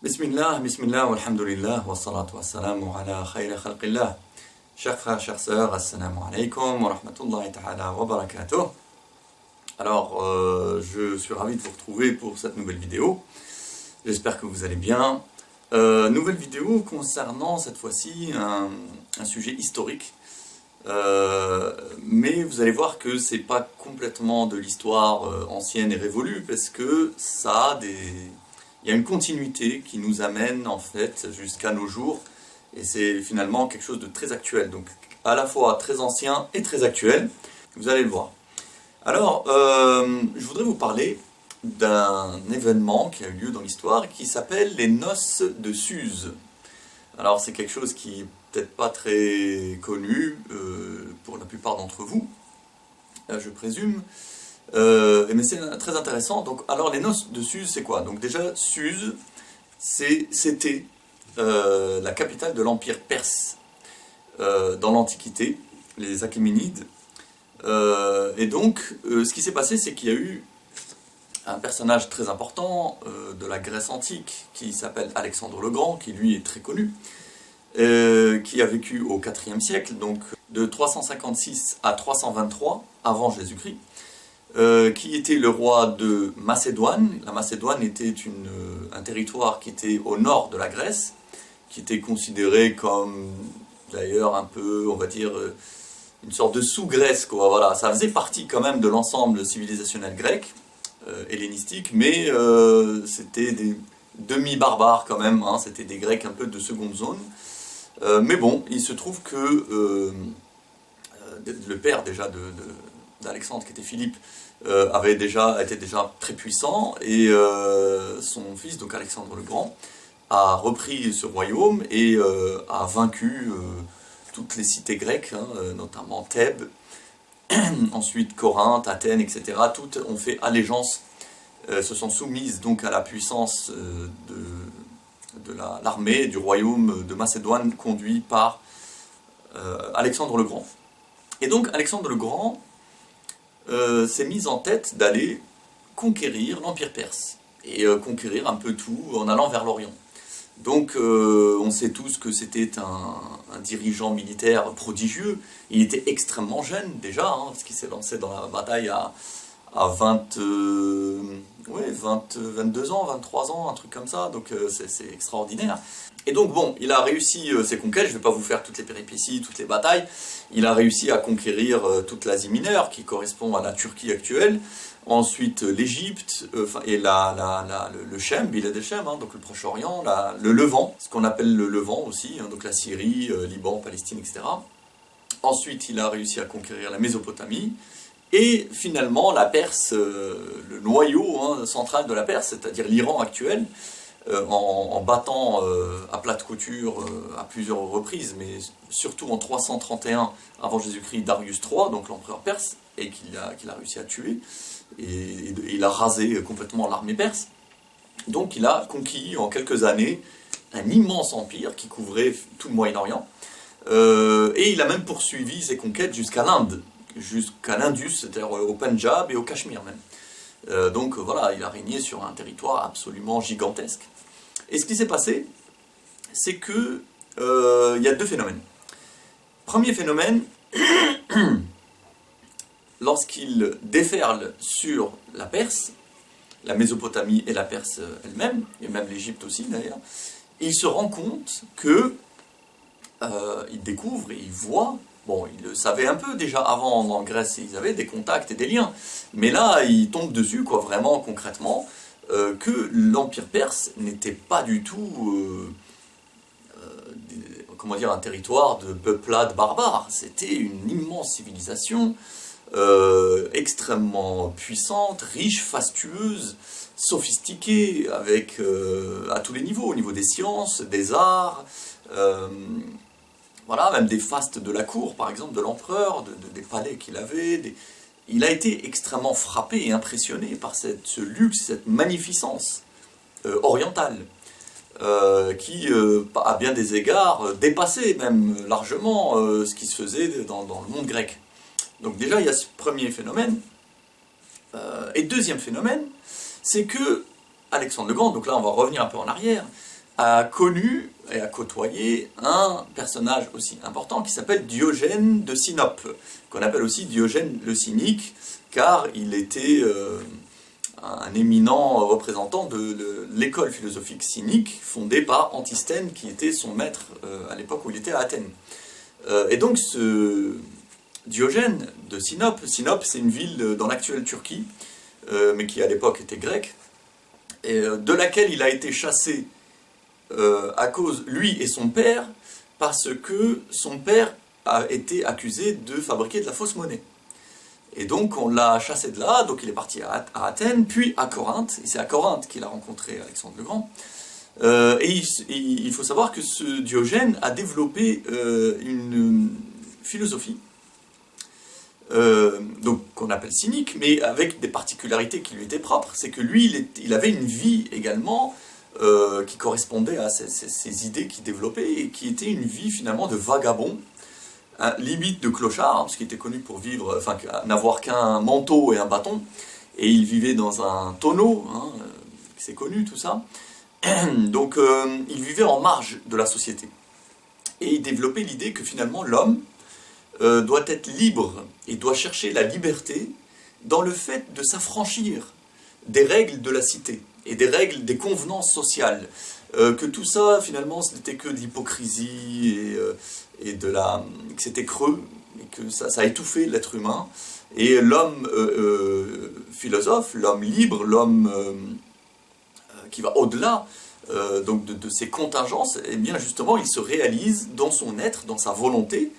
Bismillah, walhamdulillah, wa salatu wa salamu ala khayri khalqillah. Chers frères, chères sœurs, assalamu alaikum wa rahmatullahi ta'ala wa barakatuh. Alors, je suis ravi de vous retrouver pour cette nouvelle vidéo. J'espère que vous allez bien. Nouvelle vidéo concernant cette fois-ci un sujet historique. Mais vous allez voir que c'est pas complètement de l'histoire ancienne et révolue, parce que il y a une continuité qui nous amène en fait jusqu'à nos jours, et c'est finalement quelque chose de très actuel, donc à la fois très ancien et très actuel, vous allez le voir. Alors, je voudrais vous parler d'un événement qui a eu lieu dans l'histoire qui s'appelle les noces de Suse. Alors c'est quelque chose qui est peut-être pas très connu pour la plupart d'entre vous, je présume. Mais c'est très intéressant. Donc, alors les noces de Suse, c'est quoi? Donc déjà, Suse, c'était la capitale de l'Empire perse dans l'Antiquité, les Achéménides. Et donc, ce qui s'est passé, c'est qu'il y a eu un personnage très important de la Grèce antique qui s'appelle Alexandre le Grand, qui lui est très connu, qui a vécu au IVe siècle, donc de 356 à 323 avant Jésus-Christ. Qui était le roi de Macédoine. La Macédoine était un territoire qui était au nord de la Grèce, qui était considéré comme, d'ailleurs, un peu, on va dire, une sorte de sous-Grèce, quoi. Voilà, ça faisait partie quand même de l'ensemble civilisationnel grec, hellénistique, mais c'était des demi-barbares quand même, hein, c'était des Grecs un peu de seconde zone. Mais bon, il se trouve que le père déjà d'Alexandre, qui était Philippe, était déjà très puissant, et son fils, donc Alexandre le Grand, a repris ce royaume et a vaincu toutes les cités grecques, hein, notamment Thèbes, ensuite Corinthe, Athènes, etc. Toutes ont fait allégeance, se sont soumises donc à la puissance de l'armée du royaume de Macédoine conduit par Alexandre le Grand. Et donc Alexandre le Grand s'est mis en tête d'aller conquérir l'Empire perse, et conquérir un peu tout en allant vers l'Orient. Donc on sait tous que c'était un dirigeant militaire prodigieux. Il était extrêmement jeune déjà, hein, parce qu'il s'est lancé dans la bataille à 22 ans, 23 ans, un truc comme ça, donc c'est extraordinaire. Et donc bon, il a réussi ses conquêtes, je ne vais pas vous faire toutes les péripéties, toutes les batailles. Il a réussi à conquérir toute l'Asie mineure, qui correspond à la Turquie actuelle, ensuite l'Égypte, et le Chem, Bilad el-Chem, hein, donc le Proche-Orient, le Levant, ce qu'on appelle le Levant aussi, hein, donc la Syrie, Liban, Palestine, etc. Ensuite, il a réussi à conquérir la Mésopotamie, et finalement la Perse, le noyau, hein, central de la Perse, c'est-à-dire l'Iran actuel, en battant à plate couture à plusieurs reprises, mais surtout en 331 avant Jésus-Christ, Darius III, donc l'empereur perse, et qu'il a réussi à tuer, et il a rasé complètement l'armée perse. Donc il a conquis en quelques années un immense empire qui couvrait tout le Moyen-Orient, et il a même poursuivi ses conquêtes jusqu'à l'Inde, jusqu'à l'Indus, c'est-à-dire au Pendjab et au Cachemire même. Donc voilà, il a régné sur un territoire absolument gigantesque. Et ce qui s'est passé, c'est que il y a deux phénomènes. Premier phénomène, lorsqu'il déferle sur la Perse, la Mésopotamie et la Perse elle-même, et même l'Égypte aussi d'ailleurs, il se rend compte que il découvre et il voit. Bon, il le savait un peu déjà avant en Grèce, ils avaient des contacts et des liens. Mais là, il tombe dessus, quoi, vraiment concrètement, que l'Empire perse n'était pas du tout un territoire de peuplade barbare. C'était une immense civilisation extrêmement puissante, riche, fastueuse, sophistiquée, avec à tous les niveaux, au niveau des sciences, des arts, voilà, même des fastes de la cour, par exemple, de l'empereur, des palais qu'il avait. Il a été extrêmement frappé et impressionné par ce luxe, cette magnificence orientale, qui, à bien des égards, dépassait même largement ce qui se faisait dans le monde grec. Donc déjà, il y a ce premier phénomène. Et deuxième phénomène, c'est que Alexandre le Grand, donc là on va revenir un peu en arrière, a connu et a côtoyé un personnage aussi important qui s'appelle Diogène de Sinope, qu'on appelle aussi Diogène le Cynique, car il était un éminent représentant de l'école philosophique cynique fondée par Antisthène, qui était son maître à l'époque où il était à Athènes. Et donc ce Diogène de Sinope, Sinope c'est une ville dans l'actuelle Turquie, mais qui à l'époque était grecque, et de laquelle il a été chassé à cause, lui et son père, parce que son père a été accusé de fabriquer de la fausse monnaie. Et donc on l'a chassé de là, donc il est parti à Athènes, puis à Corinthe, et c'est à Corinthe qu'il a rencontré Alexandre le Grand. Et il faut savoir que ce Diogène a développé une philosophie, donc qu'on appelle cynique, mais avec des particularités qui lui étaient propres. C'est que lui, il avait une vie également qui correspondait à ces idées qu'il développait, et qui était une vie finalement de vagabond, limite de clochard, parce qu'il était connu pour vivre, enfin n'avoir qu'un manteau et un bâton, et il vivait dans un tonneau, hein, c'est connu tout ça. Donc il vivait en marge de la société. Et il développait l'idée que finalement l'homme doit être libre et doit chercher la liberté dans le fait de s'affranchir des règles de la cité et des règles des convenances sociales. Que tout ça finalement ce n'était que de l'hypocrisie et que c'était creux, et que ça a étouffé l'être humain. Et l'homme philosophe, l'homme libre, l'homme qui va au-delà donc de ces contingences, et bien justement il se réalise dans son être, dans sa volonté,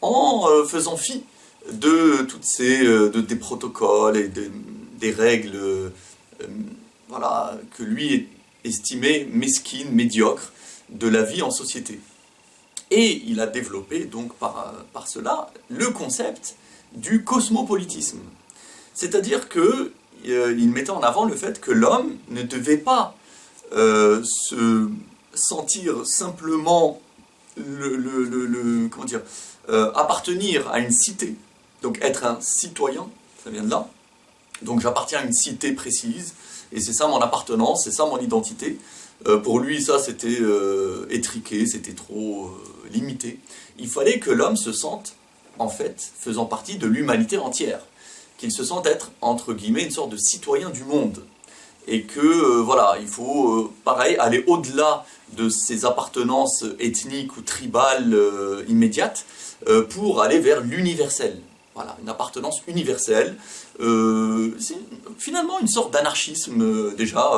en faisant fi de toutes des protocoles et des règles voilà, que lui estimait mesquines, médiocres de la vie en société. Et il a développé donc par cela le concept du cosmopolitisme. C'est-à-dire qu'il mettait en avant le fait que l'homme ne devait pas se sentir simplement comment dire, appartenir à une cité, donc être un citoyen, ça vient de là. Donc j'appartiens à une cité précise, et c'est ça mon appartenance, c'est ça mon identité. Pour lui, ça c'était étriqué, c'était trop limité. Il fallait que l'homme se sente, en fait, faisant partie de l'humanité entière, qu'il se sente être, entre guillemets, une sorte de citoyen du monde. Et que, voilà, il faut, pareil, aller au-delà de ses appartenances ethniques ou tribales immédiates pour aller vers l'universel. Voilà, une appartenance universelle. C'est finalement une sorte d'anarchisme déjà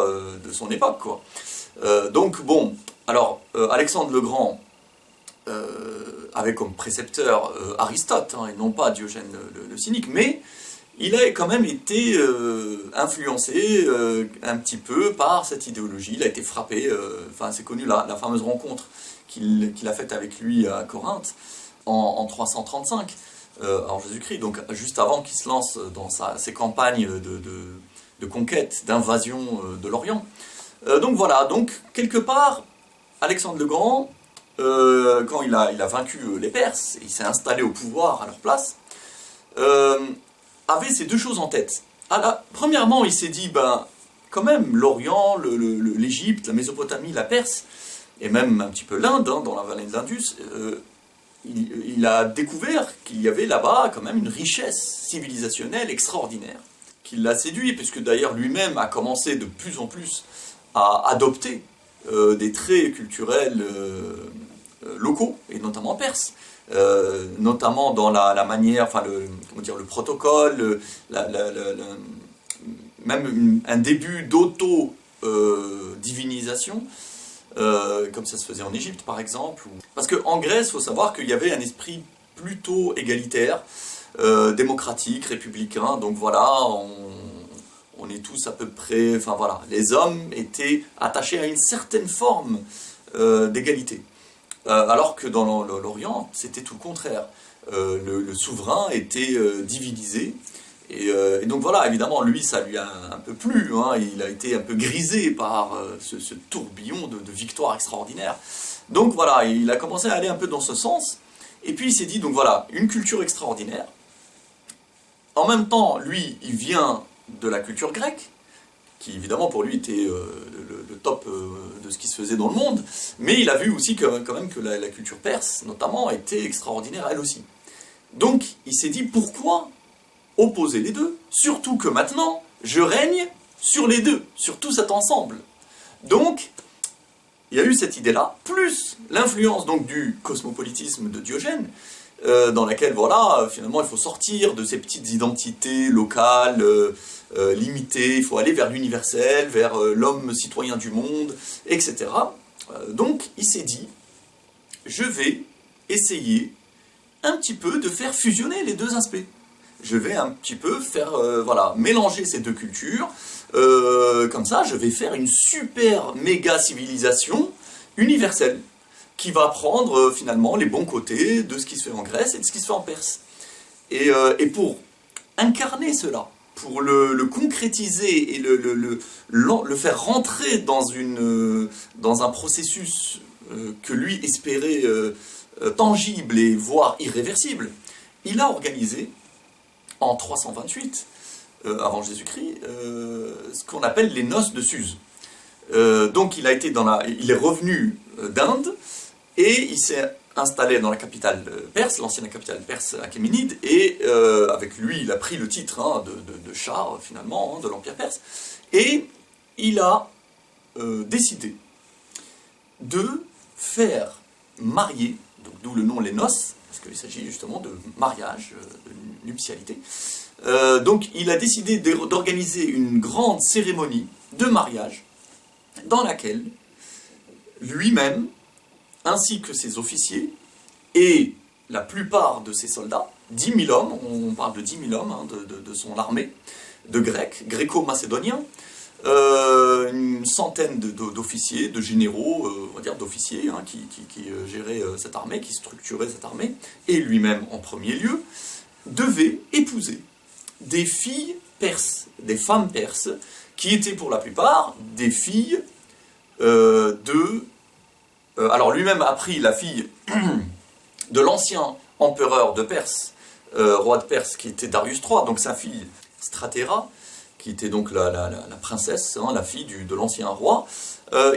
de son époque, quoi. Donc, bon, alors, Alexandre le Grand avait comme précepteur Aristote, hein, et non pas Diogène le Cynique, mais il a quand même été influencé un petit peu par cette idéologie. Il a été frappé, enfin c'est connu la fameuse rencontre qu'il a faite avec lui à Corinthe en 335 en Jésus-Christ, donc juste avant qu'il se lance dans ses campagnes de conquête, d'invasion de l'Orient. Donc voilà, donc quelque part, Alexandre le Grand, quand il a vaincu les Perses, il s'est installé au pouvoir à leur place, avait ces deux choses en tête. Premièrement, il s'est dit, ben, quand même, l'Orient, l'Égypte, la Mésopotamie, la Perse, et même un petit peu l'Inde, hein, dans la vallée de l'Indus, il a découvert qu'il y avait là-bas quand même une richesse civilisationnelle extraordinaire, qui l'a séduit, puisque d'ailleurs lui-même a commencé de plus en plus à adopter des traits culturels locaux, et notamment perses. Notamment dans la manière, enfin le protocole, même un début d'auto-divinisation, comme ça se faisait en Égypte par exemple. Parce qu'en Grèce, il faut savoir qu'il y avait un esprit plutôt égalitaire, démocratique, républicain, donc voilà, on est tous à peu près, enfin voilà, les hommes étaient attachés à une certaine forme d'égalité. Alors que dans l'Orient, c'était tout le contraire. Le souverain était divinisé. Et donc voilà, évidemment, lui, ça lui a un peu plu. Hein, il a été un peu grisé par ce tourbillon de victoires extraordinaires. Donc voilà, il a commencé à aller un peu dans ce sens. Et puis il s'est dit, donc voilà, une culture extraordinaire. En même temps, lui, il vient de la culture grecque. qui évidemment pour lui était le top de ce qui se faisait dans le monde, mais il a vu aussi quand même que la culture perse, notamment, était extraordinaire elle aussi. Donc il s'est dit, pourquoi opposer les deux? Surtout que maintenant, je règne sur les deux, sur tout cet ensemble. Donc, il y a eu cette idée-là, plus l'influence donc du cosmopolitisme de Diogène, dans laquelle, voilà, finalement, il faut sortir de ces petites identités locales, limitées, il faut aller vers l'universel, vers l'homme citoyen du monde, etc. Donc, il s'est dit, je vais essayer un petit peu de faire fusionner les deux aspects. Je vais un petit peu faire, voilà, mélanger ces deux cultures. Comme ça, je vais faire une super méga civilisation universelle qui va prendre finalement les bons côtés de ce qui se fait en Grèce et de ce qui se fait en Perse. Et pour incarner cela, pour le concrétiser et le faire rentrer dans un processus que lui espérait tangible et voire irréversible, il a organisé en 328 avant Jésus-Christ ce qu'on appelle les noces de Suse. Donc il est revenu d'Inde et il s'est installé dans la capitale perse, l'ancienne capitale perse achéménide, et avec lui il a pris le titre de Shah finalement de l'Empire perse, et il a décidé de faire marier, d'où le nom les noces, parce qu'il s'agit justement de mariage, de nuptialité. Donc il a décidé d'organiser une grande cérémonie de mariage dans laquelle lui-même, ainsi que ses officiers et la plupart de ses soldats, 10 000 hommes, on parle de 10 000 hommes de son armée, de Grecs, gréco-macédoniens, une centaine d'officiers, de généraux, on va dire d'officiers, qui géraient cette armée, qui structuraient cette armée, et lui-même en premier lieu, devait épouser des filles perses, des femmes perses, qui étaient pour la plupart des filles alors lui-même a pris la fille de l'ancien empereur de Perse, roi de Perse, qui était Darius III, donc sa fille Stratera, qui était donc la princesse, la fille de l'ancien roi.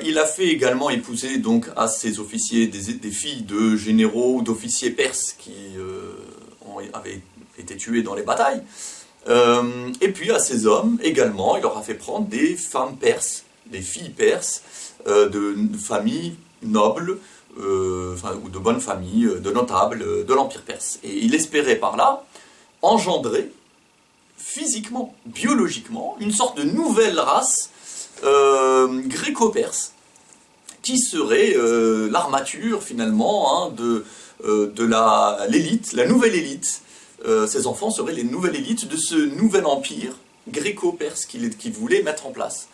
Il a fait également épouser donc à ses officiers des filles de généraux ou d'officiers perses qui avaient été tués dans les batailles. Et puis à ces hommes également, il leur a fait prendre des femmes perses, des filles perses, de familles nobles, ou de bonnes familles, de notables de l'Empire perse. Et il espérait par là engendrer physiquement, biologiquement, une sorte de nouvelle race gréco-perse, qui serait l'armature finalement de l'élite, la nouvelle élite. Ces enfants seraient les nouvelles élites de ce nouvel empire gréco-perse qu'il voulait mettre en place.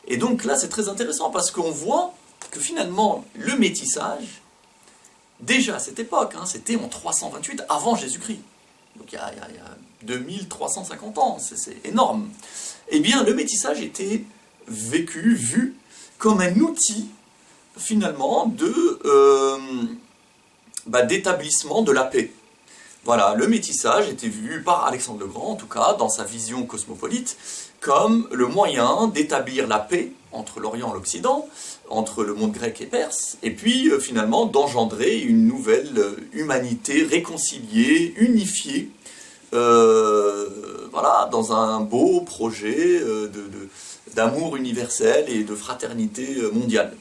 Et donc là, c'est très intéressant parce qu'on voit que finalement, le métissage, déjà à cette époque, c'était en 328 avant Jésus-Christ. Donc il y a 2350 ans, c'est énorme. Eh bien, le métissage était vu comme un outil, finalement, d'établissement de la paix. Voilà, le métissage était vu par Alexandre le Grand, en tout cas, dans sa vision cosmopolite, comme le moyen d'établir la paix entre l'Orient et l'Occident, entre le monde grec et perse, et puis finalement d'engendrer une nouvelle humanité réconciliée, unifiée, voilà, dans un beau projet d'amour universel et de fraternité mondiale.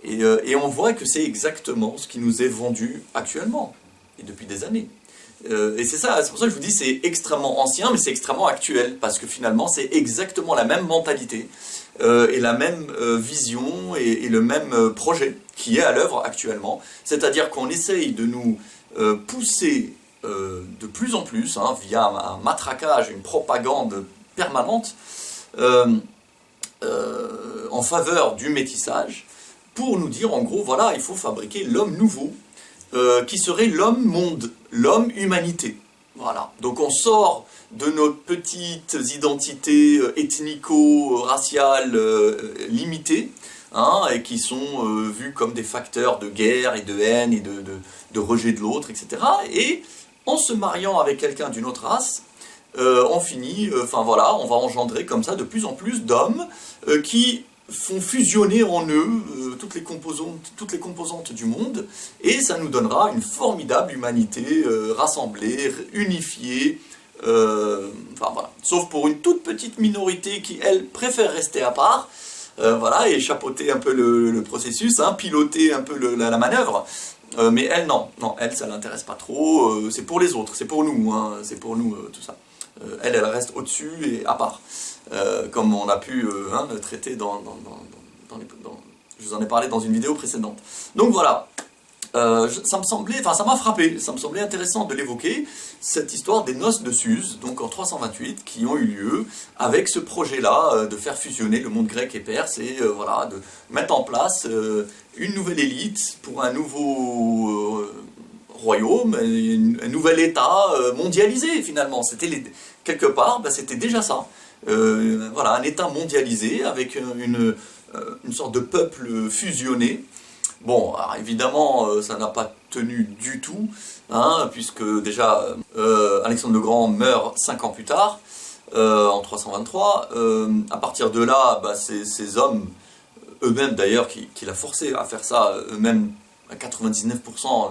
Et on voit que c'est exactement ce qui nous est vendu actuellement, et depuis des années. Et c'est pour ça que je vous dis c'est extrêmement ancien, mais c'est extrêmement actuel, parce que finalement c'est exactement la même mentalité, et la même vision, et le même projet qui est à l'œuvre actuellement. C'est-à-dire qu'on essaye de nous pousser de plus en plus, via un matraquage, une propagande permanente, en faveur du métissage, pour nous dire en gros, voilà, il faut fabriquer l'homme nouveau, qui serait l'homme-monde, l'homme-humanité. Voilà. Donc on sort de nos petites identités ethnico-raciales limitées, et qui sont vues comme des facteurs de guerre et de haine et de rejet de l'autre, etc. Et en se mariant avec quelqu'un d'une autre race, on finit, enfin voilà, on va engendrer comme ça de plus en plus d'hommes qui font fusionner en eux toutes les composantes du monde, et ça nous donnera une formidable humanité rassemblée, unifiée, enfin voilà. Sauf pour une toute petite minorité qui, elle, préfère rester à part, voilà, et chapeauter un peu le processus, hein, piloter un peu la manœuvre. Mais elle, non, elle, ça l'intéresse pas trop, c'est pour les autres, c'est pour nous, hein, c'est pour nous, tout ça. Elle reste au-dessus et à part, comme on a pu le traiter je vous en ai parlé dans une vidéo précédente. Donc voilà, ça m'a frappé, ça me semblait intéressant de l'évoquer, cette histoire des noces de Suse, donc en 328, qui ont eu lieu avec ce projet-là de faire fusionner le monde grec et perse, et voilà, de mettre en place une nouvelle élite pour un nouveau royaume, un nouvel État mondialisé finalement. Quelque part, c'était déjà ça. Voilà, un État mondialisé avec une sorte de peuple fusionné. Bon, alors évidemment, ça n'a pas tenu du tout, hein, puisque déjà Alexandre le Grand meurt 5 ans plus tard, en 323. À partir de là, ces hommes, eux-mêmes d'ailleurs, qui l'a forcé à faire ça, eux-mêmes à 99%,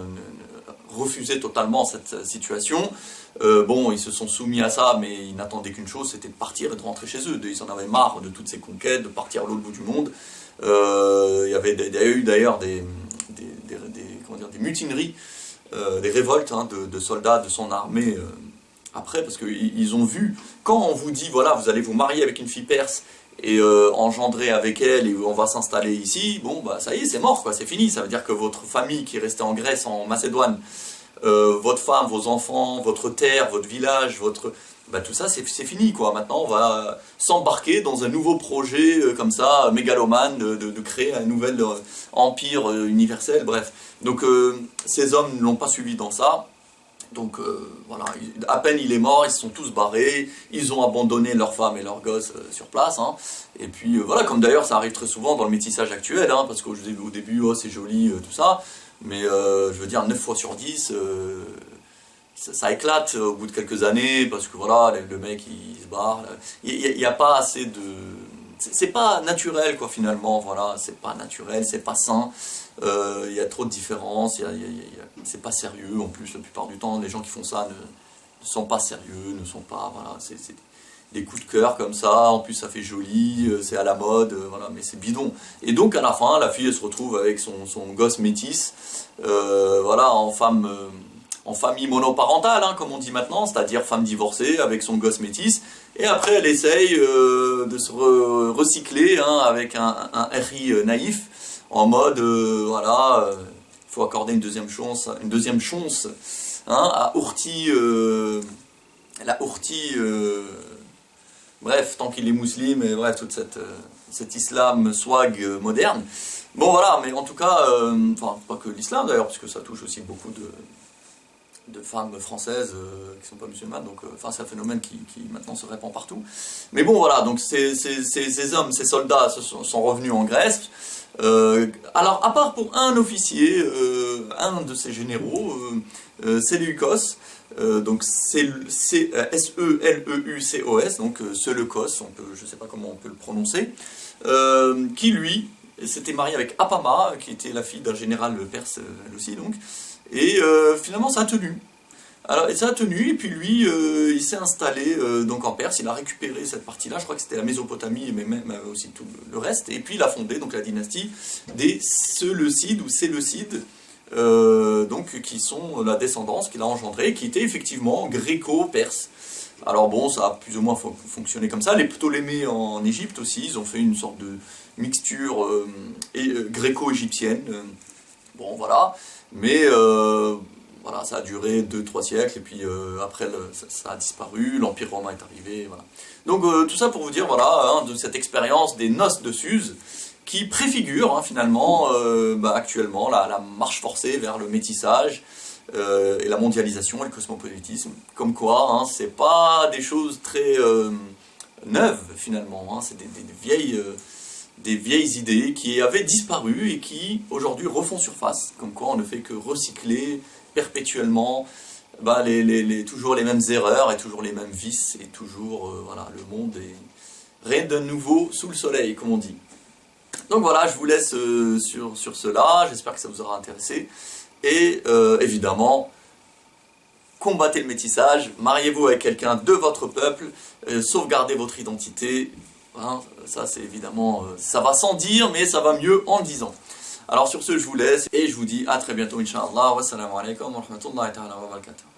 refusaient totalement cette situation. Bon, ils se sont soumis à ça, mais ils n'attendaient qu'une chose, c'était de partir et de rentrer chez eux. Ils en avaient marre de toutes ces conquêtes, de partir à l'autre bout du monde. Il y a eu d'ailleurs des mutineries, des révoltes, hein, de soldats de son armée après, parce qu'ils ont vu, quand on vous dit, voilà, vous allez vous marier avec une fille perse et engendrer avec elle, et on va s'installer ici, bon, ça y est, c'est mort, quoi, c'est fini. Ça veut dire que votre famille qui est restée en Grèce, en Macédoine, votre femme, vos enfants, votre terre, votre village, tout ça c'est fini, quoi. Maintenant on va s'embarquer dans un nouveau projet comme ça, mégalomane, de créer un nouvel empire universel, bref. Donc ces hommes ne l'ont pas suivi dans ça. Donc voilà, à peine il est mort, ils se sont tous barrés, ils ont abandonné leurs femmes et leurs gosses sur place, hein. Et puis voilà, comme d'ailleurs ça arrive très souvent dans le métissage actuel, hein, parce qu'au début, oh, c'est joli, tout ça, mais je veux dire, 9 fois sur 10, ça éclate au bout de quelques années, parce que voilà, le mec il se barre, il n'y a pas assez de... C'est pas naturel, quoi, finalement, voilà, c'est pas naturel, c'est pas sain, il y a trop de différences, c'est pas sérieux, en plus, la plupart du temps, les gens qui font ça ne sont pas sérieux, ne sont pas, voilà, c'est des coups de cœur comme ça, en plus ça fait joli, c'est à la mode, voilà, mais c'est bidon. Et donc à la fin, la fille elle se retrouve avec son gosse métis, voilà, en famille monoparentale, hein, comme on dit maintenant, c'est-à-dire femme divorcée avec son gosse métis, et après elle essaye de se recycler, hein, avec un RI naïf, en mode, voilà, il faut accorder une deuxième chance, hein, à la Ourti, bref, tant qu'il est musulman, et bref, toute cet islam swag moderne. Bon voilà, mais en tout cas, enfin, pas que l'islam d'ailleurs, parce que ça touche aussi beaucoup de femmes françaises qui ne sont pas musulmanes, donc enfin, c'est un phénomène qui maintenant se répand partout. Mais bon voilà, donc ces hommes, ces soldats sont revenus en Grèce. Alors, à part pour un officier, un de ces généraux, Séleucos, donc S-E-L-E-U-C-O-S, donc Séleucos, je ne sais pas comment on peut le prononcer, qui lui s'était marié avec Apama, qui était la fille d'un général perse, elle aussi, donc, et finalement ça a tenu. Alors, et ça a tenu, et puis lui, il s'est installé donc en Perse, il a récupéré cette partie-là, je crois que c'était la Mésopotamie, mais même aussi tout le reste, et puis il a fondé donc la dynastie des Séleucides ou Séleucides, donc qui sont la descendance qu'il a engendrée, qui était effectivement gréco-perse. Alors bon, ça a plus ou moins fonctionné comme ça. Les Ptolémées en Égypte aussi, ils ont fait une sorte de mixture gréco-égyptienne. Bon, voilà, mais... voilà, ça a duré 2-3 siècles, et puis après ça a disparu, l'Empire romain est arrivé, voilà. Donc tout ça pour vous dire, voilà, hein, de cette expérience des noces de Suse, qui préfigure, hein, finalement, actuellement, la marche forcée vers le métissage, et la mondialisation et le cosmopolitisme. Comme quoi, hein, c'est pas des choses très neuves, finalement, hein, c'est des vieilles idées qui avaient disparu et qui, aujourd'hui, refont surface. Comme quoi, on ne fait que recycler perpétuellement bah, toujours les mêmes erreurs et toujours les mêmes vices et toujours voilà, le monde est rien de nouveau sous le soleil, comme on dit. Donc voilà, je vous laisse sur cela, j'espère que ça vous aura intéressé. Et évidemment, combattez le métissage, mariez-vous avec quelqu'un de votre peuple, sauvegardez votre identité. Hein, ça c'est évidemment, ça va sans dire, mais ça va mieux en le disant. Alors sur ce, je vous laisse et je vous dis à très bientôt, Inch'Allah. Wassalamu alaikum wa rahmatullahi ta'ala wa barakatuh.